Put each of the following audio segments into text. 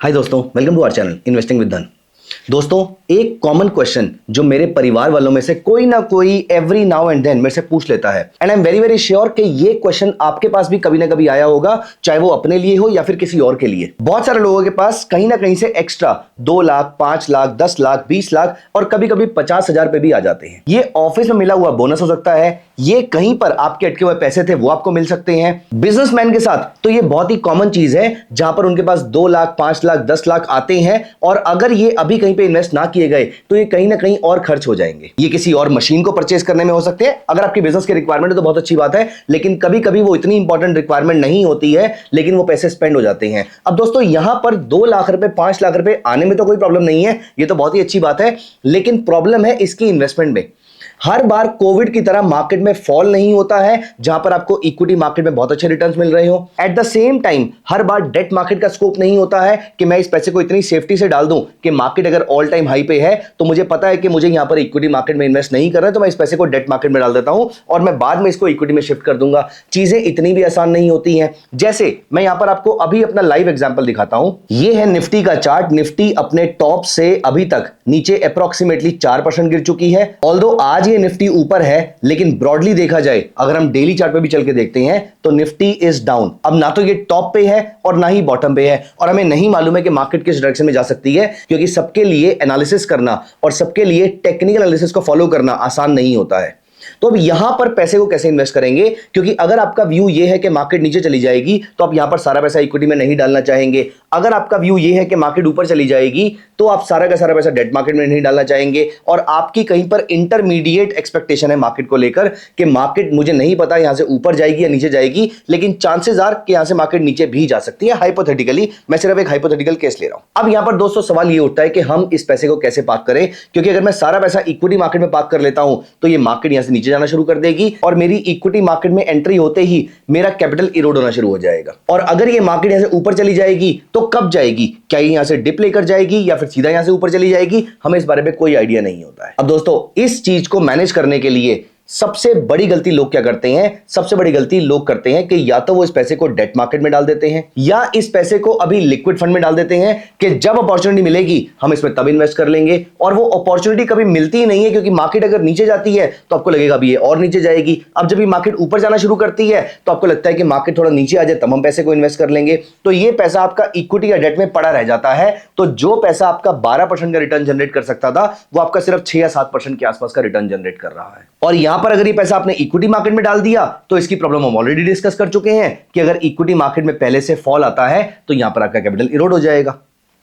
हाय दोस्तों, welcome to our channel investing with Dhan. दोस्तों, एक कॉमन क्वेश्चन जो मेरे परिवार वालों में से कोई ना कोई एवरी नाउ एंड देन मेरे से पूछ लेता है, and I am very very sure कि ये क्वेश्चन आपके पास भी कभी ना कभी आया होगा, चाहे वो अपने लिए हो या फिर किसी और के लिए। बहुत सारे लोगों के पास कहीं ना कहीं से एक्स्ट्रा 2 लाख, 5 लाख, 10 लाख, 20 लाख और कभी कभी 50,000 पे भी आ जाते हैं। ये ऑफिस में मिला हुआ बोनस हो सकता है, ये कहीं पर आपके अटके हुए पैसे थे वो आपको मिल सकते हैं। बिजनेसमैन के साथ तो ये बहुत ही कॉमन चीज है, जहां पर उनके पास 2 लाख, 5 लाख, 10 लाख आते हैं और अगर ये अभी कहीं पे इन्वेस्ट ना किए गए तो ये कहीं ना कहीं और खर्च हो जाएंगे। ये किसी और मशीन को परचेज करने में हो सकते हैं। अगर आपकी बिजनेस की रिक्वायरमेंट है तो बहुत अच्छी बात है, लेकिन कभी कभी वो इतनी इंपॉर्टेंट रिक्वायरमेंट नहीं होती है, लेकिन वो पैसे स्पेंड हो जाते हैं। अब दोस्तों, यहां पर 2 लाख रुपए, 5 लाख रुपए आने में तो कोई प्रॉब्लम नहीं है, ये तो बहुत ही अच्छी बात है, लेकिन प्रॉब्लम है इसकी इन्वेस्टमेंट में। हर बार कोविड की तरह मार्केट में फॉल नहीं होता है, जहां पर आपको इक्विटी मार्केट में बहुत अच्छे रिटर्न्स मिल रहे हो। At the same time her bar debt market का स्कोप नहीं होता है कि मैं इस पैसे को इतनी सेफ्टी से डाल दूं कि मार्केट अगर ऑल टाइम हाई पे है तो मुझे पता है कि मुझे यहां पर इक्विटी मार्केट में इन्वेस्ट नहीं करना है, तो मैं इस पैसे को डेट मार्केट में डाल देता हूं और मैं बाद में इसको इक्विटी में शिफ्ट कर दूंगा। चीजें इतनी भी आसान नहीं होती हैं। जैसे मैं यहां पर आपको अभी अपना लाइव एग्जांपल दिखाता हूं। यह है निफ्टी का चार्ट। निफ्टी अपने टॉप से अभी तक नीचे अप्रोक्सीमेटली 4% गिर चुकी है। ऑल्दो आज ये निफ्टी ऊपर है, लेकिन ब्रॉडली देखा जाए, अगर हम डेली चार्ट पे भी चल के देखते हैं तो निफ्टी इज डाउन। अब ना तो ये टॉप पे है और ना ही बॉटम पे है, और हमें नहीं मालूम है कि मार्केट किस डायरेक्शन में जा सकती है, क्योंकि सबके लिए एनालिसिस करना और सबके लिए टेक्निकल एनालिसिस को फॉलो करना आसान नहीं होता है। तो अब यहां पर पैसे को कैसे इन्वेस्ट करेंगे, क्योंकि अगर आपका व्यू यह है कि मार्केट नीचे चली जाएगी तो आप यहां पर सारा पैसा इक्विटी में नहीं डालना चाहेंगे। अगर आपका व्यू यह है कि मार्केट ऊपर चली जाएगी तो आप सारा का सारा पैसा डेट मार्केट में नहीं डालना चाहेंगे, और आपकी कहीं पर इंटरमीडिएट एक्सपेक्टेशन है मार्केट को लेकर कि मार्केट, मुझे नहीं पता यहां से ऊपर जाएगी या नीचे जाएगी, लेकिन चांसेस आर कि यहां से मार्केट नीचे भी जा सकती है। हाइपोथेटिकली, मैं सिर्फ एक हाइपोथेटिकल केस ले रहा हूं। अब यहां पर दोस्तों सवाल ये उठता है कि हम इस पैसे को कैसे पार्क करें, क्योंकि अगर मैं सारा पैसा इक्विटी मार्केट में पार्क कर लेता हूं तो ये मार्केट यहां से नीचे जाना शुरू कर देगी और मेरी इक्विटी मार्केट में एंट्री होते ही मेरा कैपिटल इरोड होना शुरू हो जाएगा। और अगर ये मार्केट यहां से ऊपर चली जाएगी तो कब जाएगी, क्या ये यहां से डिप लेकर जाएगी या फिर सीधा यहां से ऊपर चली जाएगी, हमें इस बारे में कोई आइडिया नहीं होता है। अब दोस्तों, इस चीज को मैनेज करने के लिए सबसे बड़ी गलती लोग क्या करते हैं, सबसे बड़ी गलती लोग करते हैं कि या तो वो इस पैसे को डेट मार्केट में डाल देते हैं या इस पैसे को अभी लिक्विड फंड में डाल देते हैं कि जब अपॉर्चुनिटी मिलेगी हम इसमें तब इन्वेस्ट कर लेंगे, और वो अपॉर्चुनिटी कभी मिलती ही नहीं है, क्योंकि मार्केट अगर नीचे जाती है तो आपको लगेगा अभी ये और नीचे जाएगी। अब जब ये मार्केट ऊपर जाना शुरू करती है तो आपको लगता है कि मार्केट थोड़ा नीचे आ जाए तब हम पैसे को इन्वेस्ट कर लेंगे, तो ये पैसा आपका इक्विटी या डेट में पड़ा रह जाता है। तो जो पैसा आपका 12% का रिटर्न जनरेट कर सकता था वो आपका सिर्फ 6 या 7% के आसपास का रिटर्न जनरेट कर रहा है। और यहां पर अगर ये पैसा आपने इक्विटी मार्केट में डाल दिया तो इसकी प्रॉब्लम हम ऑलरेडी डिस्कस कर चुके हैं कि अगर इक्विटी मार्केट में पहले से फॉल आता है तो यहां पर आपका कैपिटल इरोड हो जाएगा।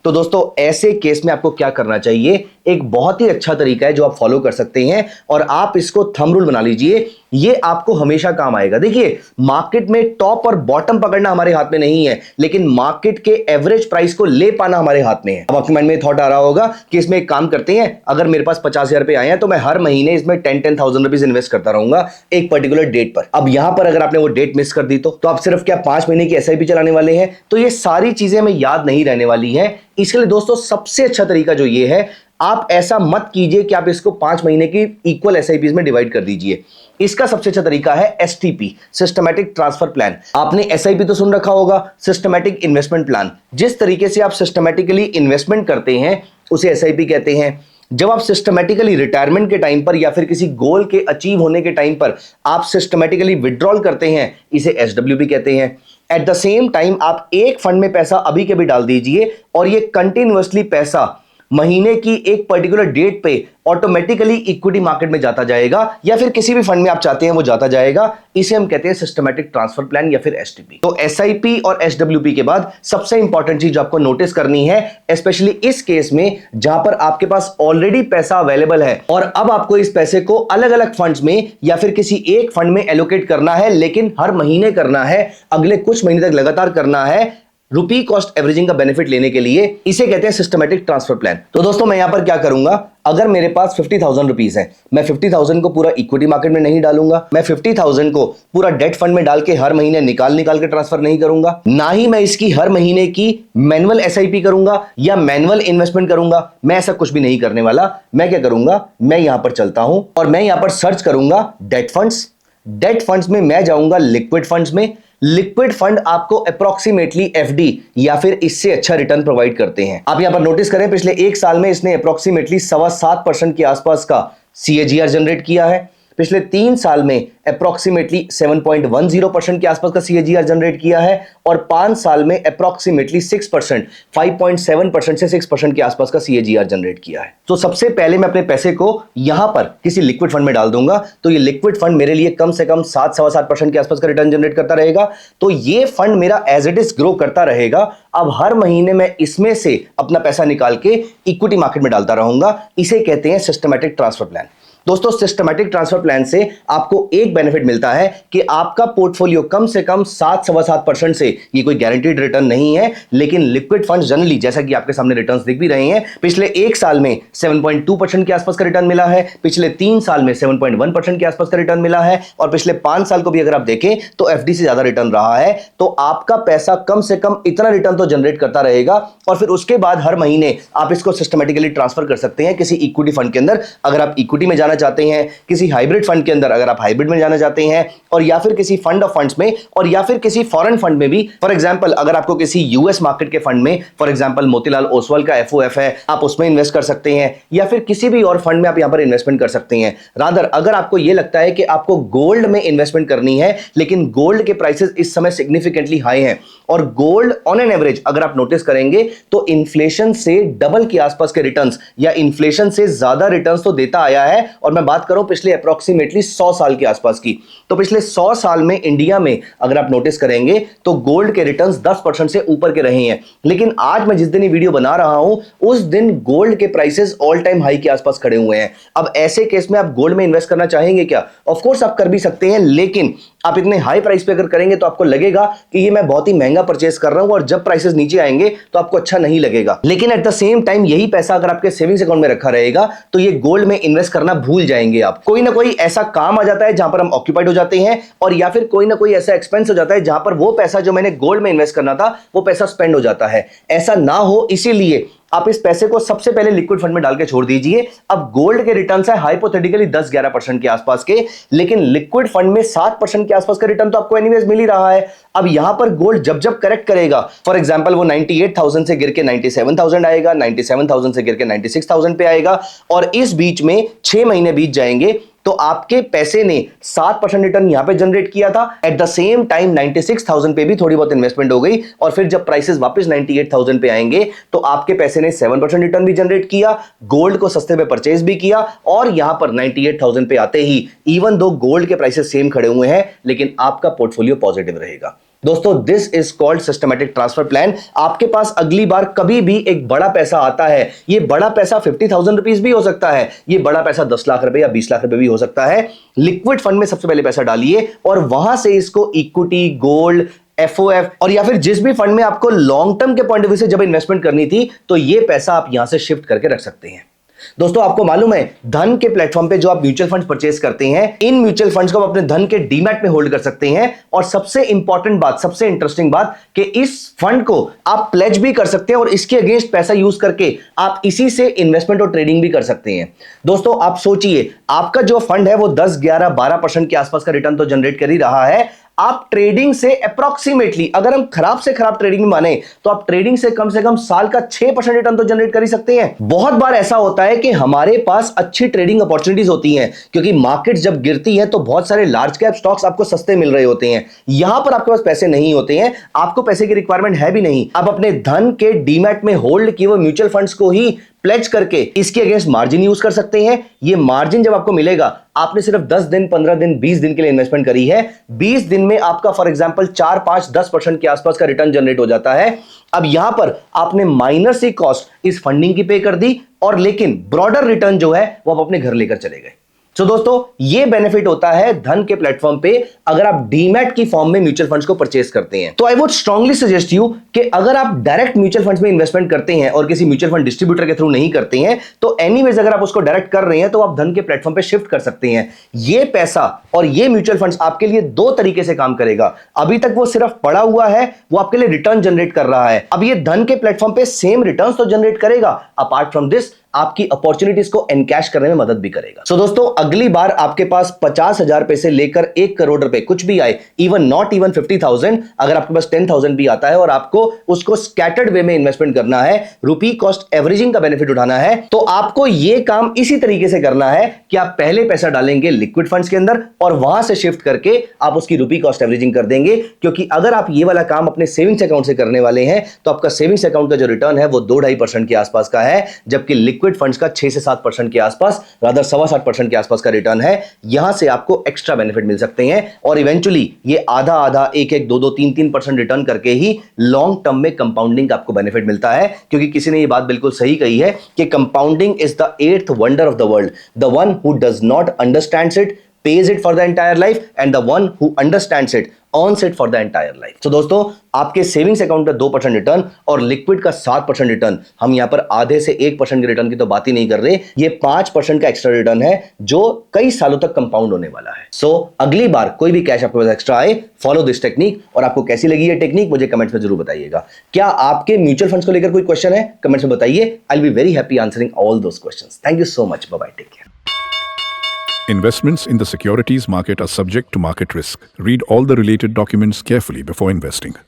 तो दोस्तों, ऐसे केस में आपको क्या करना चाहिए, एक बहुत ही अच्छा तरीका है जो आप फॉलो कर सकते हैं, और आप इसको थंब रूल बना लीजिए, ये आपको हमेशा काम आएगा। देखिए, मार्केट में टॉप और बॉटम पकड़ना हमारे हाथ में नहीं है, लेकिन मार्केट के एवरेज प्राइस को ले पाना हमारे हाथ में है। अब आपके माइंड में थॉट आ रहा होगा कि इसमें एक काम करते हैं, अगर मेरे पास 50,000 रुपए आए हैं तो मैं हर महीने इसमें 10,000 रुपीज इन्वेस्ट करता रहूंगा एक पर्टिकुलर डेट पर। अब यहां पर अगर आपने वो डेट मिस कर दी तो आप सिर्फ क्या 5 महीने की एसआईपी चलाने वाले हैं, तो ये सारी चीजें हमें याद नहीं रहने वाली है। इसके लिए दोस्तों सबसे अच्छा तरीका जो ये है, आप ऐसा मत कीजिए कि आप इसको 5 महीने की इक्वल एसआईपीज में डिवाइड कर दीजिए। इसका सबसे अच्छा तरीका है एसटीपी, सिस्टमैटिक ट्रांसफर प्लान। आपने एसआईपी तो सुन रखा होगा, सिस्टमैटिक इन्वेस्टमेंट प्लान। जिस तरीके से आप सिस्टमैटिकली इन्वेस्टमेंट करते हैं उसे एसआईपी कहते हैं। जब आप सिस्टमैटिकली रिटायरमेंट के टाइम पर या फिर किसी गोल के अचीव होने के टाइम पर आप सिस्टमैटिकली विड्रॉल करते हैं, इसे एसडब्ल्यूपी कहते हैं। एट द सेम टाइम आप एक फंड में पैसा अभी के भी डाल दीजिए और ये कंटिन्यूअसली पैसा महीने की एक पर्टिकुलर डेट पे ऑटोमेटिकली इक्विटी मार्केट में जाता जाएगा, या फिर किसी भी फंड में आप चाहते हैं वो जाता जाएगा। इसे हम कहते हैं सिस्टमैटिक ट्रांसफर प्लान या फिर एसटीपी। तो एसआईपी और एसडब्ल्यूपी के बाद सबसे इंपॉर्टेंट चीज आपको नोटिस करनी है, स्पेशली इस केस में जहां पर आपके पास ऑलरेडी पैसा अवेलेबल है और अब आपको इस पैसे को अलग अलग फंड्स में या फिर किसी एक फंड में एलोकेट करना है, लेकिन हर महीने करना है, अगले कुछ महीने तक लगातार करना है, रुपी कॉस्ट एवरेजिंग का बेनिफिट लेने के लिए। इसे कहते हैं सिस्टमैटिक ट्रांसफर प्लान। तो दोस्तों, मैं यहां पर क्या करूंगा, अगर मेरे पास 50,000 रुपीज है, मैं 50,000 को पूरा इक्विटी मार्केट में नहीं डालूंगा, मैं 50,000 को पूरा डेट फंड में डाल के हर महीने निकाल के ट्रांसफर नहीं करूंगा, ना ही मैं इसकी हर महीने की मैनुअल एसआईपी करूंगा या मैनुअल इन्वेस्टमेंट करूंगा। मैं ऐसा कुछ भी नहीं करने वाला। मैं क्या करूंगा, मैं यहां पर चलता हूं और मैं यहां पर सर्च करूंगा डेट फंड्स। डेट फंड्स में मैं जाऊंगा लिक्विड फंड्स में। लिक्विड फंड आपको अप्रोक्सीमेटली एफडी या फिर इससे अच्छा रिटर्न प्रोवाइड करते हैं। आप यहां पर नोटिस करें, पिछले एक साल में इसने अप्रोक्सीमेटली 7.25% के आसपास का CAGR जनरेट किया है। पिछले 3 साल में अप्रोक्सीमेटली 7.10% के आसपास का CAGR जनरेट किया है और 5 साल में अप्रोक्सीमेटली 6%, 5.7% से 6% के आसपास का CAGR जनरेट किया है। तो सबसे पहले मैं अपने पैसे को यहां पर किसी लिक्विड फंड में डाल दूंगा, तो ये लिक्विड फंड मेरे लिए कम से कम 7-7.25% के आसपास का रिटर्न जनरेट करता रहेगा। तो ये फंड मेरा एज इट इज ग्रो करता रहेगा। अब हर महीने मैं इसमें से अपना पैसा निकाल के इक्विटी मार्केट में डालता रहूंगा। इसे कहते हैं सिस्टमैटिक ट्रांसफर प्लान। दोस्तों, सिस्टमैटिक ट्रांसफर प्लान से आपको एक बेनिफिट मिलता है कि आपका पोर्टफोलियो कम से कम 7-7.25% से, ये कोई गारंटीड रिटर्न नहीं है, लेकिन लिक्विड फंड जनरली, जैसा कि आपके सामने रिटर्न्स दिख भी रहे हैं, पिछले एक साल में 7.2% के आसपास का रिटर्न मिला है, पिछले 3 साल में 7.1% के आसपास का रिटर्न मिला है और पिछले 5 साल को भी अगर आप देखें तो एफडी से ज्यादा रिटर्न रहा है। तो आपका पैसा कम से कम इतना रिटर्न तो जनरेट करता रहेगा और फिर उसके बाद हर महीने आप इसको सिस्टमैटिकली ट्रांसफर कर सकते हैं किसी इक्विटी फंड के अंदर, अगर आप इक्विटी में जाना चाहते हैं, किसी हाइब्रिड फंड के अंदर अगर आप हाइब्रिड में जाना चाहते हैं, और या फिर किसी फंड ऑफ फंड्स में, और या फिर किसी फॉरेन फंड में भी। फॉर एग्जांपल, अगर आपको किसी यूएस मार्केट के फंड में, फॉर एग्जांपल मोतीलाल ओसवाल का FOF है, आप उसमें इन्वेस्ट कर सकते हैं, या फिर किसी भी और फंड में आप यहां पर इन्वेस्टमेंट कर सकते हैं। रादर अगर आपको यह लगता है कि आपको गोल्ड में इन्वेस्टमेंट करनी है, लेकिन गोल्ड के प्राइसेस इस समय सिग्निफिकेंटली हाई हैं और गोल्ड ऑन एन एवरेज अगर आप नोटिस करेंगे तो इन्फ्लेशन से डबल के आसपास के रिटर्न्स या इन्फ्लेशन से ज्यादा रिटर्न्स तो देता आया है। और मैं बात करूं पिछले अप्रोक्सीमेटली 100 साल के आसपास की, तो पिछले 100 साल में इंडिया में अगर आप नोटिस करेंगे तो गोल्ड के रिटर्न्स 10% से ऊपर के रहे हैं। लेकिन आज मैं जिस दिन ये वीडियो बना रहा हूं उस दिन गोल्ड के प्राइसेस ऑल टाइम हाई के आसपास खड़े हुए हैं। अब ऐसे केस में आप गोल्ड में इन्वेस्ट करना चाहेंगे क्या? ऑफ कोर्स आप कर भी सकते हैं, लेकिन आप इतने हाई प्राइस पे अगर करेंगे तो आपको लगेगा कि ये मैं बहुत ही महंगा परचेस कर रहा हूं और जब प्राइसेस नीचे आएंगे तो आपको अच्छा नहीं लगेगा। लेकिन एट द सेम टाइम यही पैसा अगर आपके सेविंग्स अकाउंट में रखा रहेगा तो ये गोल्ड में इन्वेस्ट करना भूल जाएंगे आप। कोई ना कोई ऐसा काम आ जाता है जहां पर हम ऑक्यूपाइड हो जाते हैं, और या फिर कोई ना कोई ऐसा एक्सपेंस हो जाता है जहां पर वो पैसा जो मैंने गोल्ड में इन्वेस्ट करना था वो पैसा स्पेंड हो जाता है। ऐसा ना हो इसीलिए आप इस पैसे को सबसे पहले लिक्विड फंड में डाल के छोड़ दीजिए। अब गोल्ड के रिटर्न है हाइपोथेटिकली 10-11% के आसपास के, लेकिन लिक्विड फंड में 7% के आसपास का रिटर्न तो आपको एनीवेज मिल ही रहा है। अब यहां पर गोल्ड जब जब करेक्ट करेगा, फॉर एग्जांपल वो 98,000 से गिर के 97,000 आएगा, 97,000 से गिर के 96,000 पे आएगा, और इस बीच में 6 महीने बीत जाएंगे तो आपके पैसे ने 7% रिटर्न यहां पे जनरेट किया था। एट द सेम टाइम 96,000 पे भी थोड़ी बहुत इन्वेस्टमेंट हो गई, और फिर जब प्राइसेस वापस 98,000 पे आएंगे तो आपके पैसे ने 7% रिटर्न भी जनरेट किया, गोल्ड को सस्ते पे परचेज भी किया, और यहां पर 98,000 पे आते ही इवन दो गोल्ड के प्राइसेस सेम खड़े हुए हैं लेकिन आपका पोर्टफोलियो पॉजिटिव रहेगा। दोस्तों, this is called systematic transfer plan. आपके पास अगली बार कभी भी एक बड़ा पैसा आता है, ये बड़ा पैसा 50,000 रुपीज भी हो सकता है, ये बड़ा पैसा 10 लाख रुपए या 20 लाख रुपए भी हो सकता है। लिक्विड फंड में सबसे पहले पैसा डालिए और वहां से इसको इक्विटी, गोल्ड, FOF और या फिर जिस भी फंड में आपको लॉन्ग टर्म के पॉइंट ऑफ व्यू से जब इन्वेस्टमेंट करनी थी तो ये पैसा आप यहां से शिफ्ट करके रख सकते हैं। दोस्तों, आपको मालूम है धन के प्लेटफॉर्म पे जो आप म्यूचुअल फंड परचेस करते हैं, इन म्यूचुअल फंड्स को आप अपने धन के डीमैट में होल्ड कर सकते हैं। और सबसे इंपॉर्टेंट बात, सबसे इंटरेस्टिंग बात कि इस फंड को आप प्लेज भी कर सकते हैं और इसके अगेंस्ट पैसा यूज करके आप इसी से इन्वेस्टमेंट और ट्रेडिंग भी कर सकते हैं। दोस्तों, आप सोचिए, आपका जो फंड है वो 10, 11, 12% के आसपास का रिटर्न तो जनरेट कर ही रहा है। आप ट्रेडिंग से अप्रोक्सीमेटली, अगर हम खराब से खराब ट्रेडिंग में माने तो आप ट्रेडिंग से कम साल का 6% रिटर्न तो जनरेट कर ही सकते हैं। बहुत बार ऐसा होता है कि हमारे पास अच्छी ट्रेडिंग अपॉर्चुनिटीज होती हैं, क्योंकि मार्केट जब गिरती है तो बहुत सारे लार्ज कैप स्टॉक्स आपको सस्ते मिल रहे होते हैं। यहां पर आपके पास पैसे नहीं होते हैं, आपको पैसे की रिक्वायरमेंट है भी नहीं, आप अपने धन के डीमैट में होल्ड किए हुए म्यूचुअल फंड्स को ही प्लेज करके इसके अगेंस्ट मार्जिन यूज कर सकते हैं। ये मार्जिन जब आपको मिलेगा, आपने सिर्फ 10 दिन, 15 दिन, 20 दिन के लिए इन्वेस्टमेंट करी है, 20 दिन में आपका फॉर एग्जांपल 4, 5, 10% के आसपास का रिटर्न जनरेट हो जाता है। अब यहां पर आपने माइनर सी कॉस्ट इस फंडिंग की पे कर दी, और लेकिन ब्रॉडर रिटर्न जो है वो आप अपने घर लेकर चले गए। तो दोस्तों, ये बेनिफिट होता है धन के प्लेटफॉर्म पे अगर आप डीमैट की फॉर्म में म्यूचुअल फंड्स को परचेस करते हैं। तो I would strongly suggest you कि अगर आप डायरेक्ट म्यूचुअल फंड्स में इन्वेस्टमेंट करते हैं और किसी म्यूचुअल फंड डिस्ट्रीब्यूटर के थ्रू नहीं करते हैं, तो एनीवेज अगर आप उसको डायरेक्ट कर रहे हैं तो आप धन के प्लेटफॉर्म पे शिफ्ट कर सकते हैं। ये पैसा और ये म्यूचुअल फंड्स आपके लिए 2 तरीके से काम करेगा। अभी तक वो सिर्फ पड़ा हुआ है, वो आपके लिए रिटर्न जनरेट कर रहा है। अब ये धन के प्लेटफॉर्म पे सेम रिटर्न तो जनरेट करेगा। अपार्ट फ्रॉम दिस, आपकी अपॉर्चुनिटीज को एनकैश करने में मदद भी करेगा। सो दोस्तों, अगली बार आपके पास 50,000 रुपए से लेकर 1 करोड़ रुपए कुछ भी आए, इवन नॉट इवन 50,000, अगर आपके पास 10,000 भी आता है और आपको उसको स्कैटर्ड वे में इन्वेस्टमेंट करना है, रुपी कॉस्ट एवरेजिंग का बेनिफिट उठाना है, तो आपको यह काम इसी तरीके से करना है कि आप पहले पैसा डालेंगे लिक्विड फंड्स के अंदर और वहां से शिफ्ट करके आप उसकी रुपी कॉस्ट एवरेजिंग कर देंगे। क्योंकि अगर आप ये वाला काम अपने सेविंग्स अकाउंट से करने वाले हैं तो आपका सेविंग्स अकाउंट का जो रिटर्न है वो 2-2.5% के आसपास का है, जबकि लिक्विड फंड्स का 6 से 7% के आसपास, रादर 7.25% के आसपास का रिटर्न है। यहां से आपको एक्स्ट्रा बेनिफिट मिल सकते हैं और इवेंचुअली ये आधा आधा, 1-1, 2-2, 3-3% रिटर्न करके ही लॉन्ग टर्म में कंपाउंडिंग का आपको बेनिफिट मिलता है। क्योंकि किसी ने ये बात बिल्कुल सही कही है कि compounding is the 8th wonder of the world. The one who does not understands it pays it for the entire life and the one who understands it earns it for the entire life। तो दोस्तों, आपके savings account का 2% return और liquid का 7% return, हम यहां पर आधे से 1% के रिटर्न की तो बात ही नहीं कर रहे, ये 5% का एक्स्ट्रा रिटर्न है जो कई सालों तक कंपाउंड होने वाला है। सो अगली बार कोई भी कैश आपके पास एक्स्ट्रा आए, फॉलो दिस टेक्निक। और आपको कैसी लगी ये टेक्निक मुझे कमेंट्स में जरूर बताइएगा। क्या आपके म्यूचुअल फंड्स को लेकर कोई क्वेश्चन है, कमेंट्स में बताइए। I will be very happy answering all those questions. Thank you so much, bye bye, take care. Investments in the securities market are subject to market risk. Read all the related documents carefully before investing.